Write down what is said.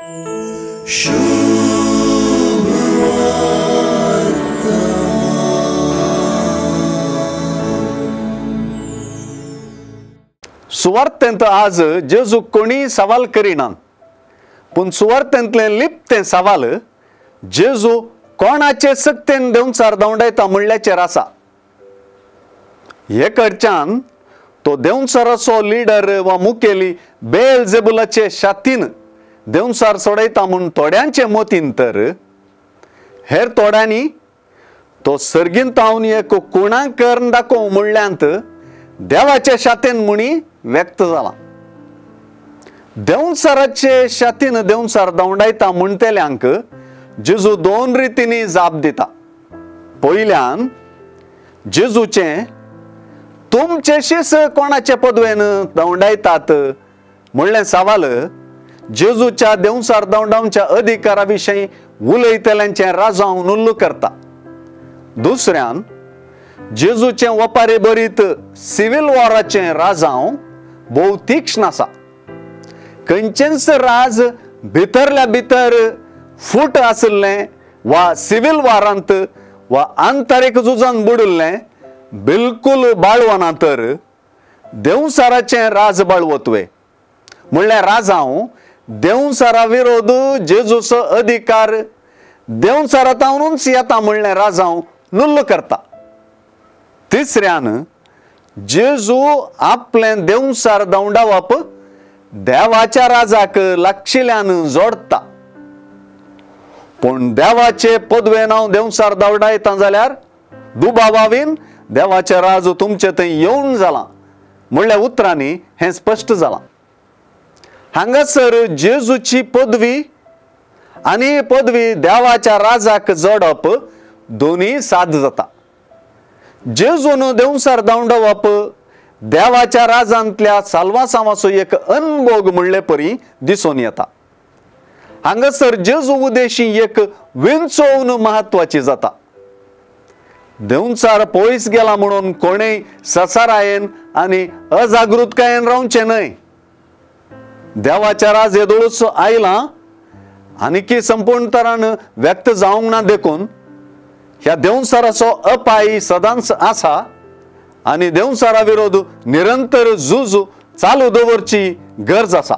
सुवार्थेंत आज जेजू कोणी सवाल करिना, पण सुवार्थेंतले लिपते सवाल जेजू कोणाचे सक्तेन देवचार दवंडायता म्हणल्याचेर आसा। हे कडच्यान तो देवचाराचो लीडर वा मुखेली बेलजेबुलाचे शातीन देवचार सोडयता म्हूण थोड्यांचे मतीन, तर हेर थोड्यांनी तो सर्गीन तावन एक कुणांकर दाखोव म्हणल्यांत देवाचे शातेन म्हणी व्यक्त जाला। देवचाराचे शातीन देवचार दवंडायता म्हणतेल्यांक जेजू दोन रितींनी जाप दिता। पयल्यान जेजूचे तुमचेशीच कोणाचे पदवेन दवंडायतात म्हणलें सवाल जेजूच्या देवचार दवंडावच्या अधिकारा विशीं उलयतल्यांचे राजांव नुल्ल करता। दुसऱ्यान जेजूचे वपारे बरीत सिव्हिल वॉराचे राजांव भोव तीक्ष्ण आसा। खंयचेंच राज भितरल्या भितर फूट आसलें वा सिव्हिल वॉरांत वा आंतरीक झुजांत बुडिल्लें बिलकुल बाळवना, तर देवचाराचे राज बाळवतवे म्हणल्यार राजांव देवचारा विरोध जेजूचो अधिकार देवचारांतूच येता म्हणलें राजांव नुल्ल करता। तिसऱ्यान जेजू आपलें देवचार दवंडावप देवाच्या राजाक लागशिल्ल्यान जोडता। पण देवाचे पदवेन हांव देवचार दवंडायता जाल्यार दुबावावीन देवाचे राज तुमचे थंय येवन जाला म्हणल्या उतरांनी हें स्पश्ट जालां। हांगासर जेजूची पदवी आनी पदवी देवाच्या राजाक जोडप दोन्ही साद जाता। जेजून देवचार दवंडावप देवाच्या राजांतल्या साल्वासावाचो एक अनभोग म्हणले परी दिसून येता। हांगासर जेजू उदेशी एक विंचोवन महत्वाची जाता। देवचार पयस गेला म्हणून कोणेय ससारायेन आनी अजागृतकायेन रावचें न्हय। देवाच्या राज येदोळूच आयलां आनी संपूर्ण तरान व्यक्त जावंक ना देखून ह्या देवचाराचो अपाय सदांच आसा आनी देवचारा विरोध निरंतर झूज चालू दवरची गरज आसा।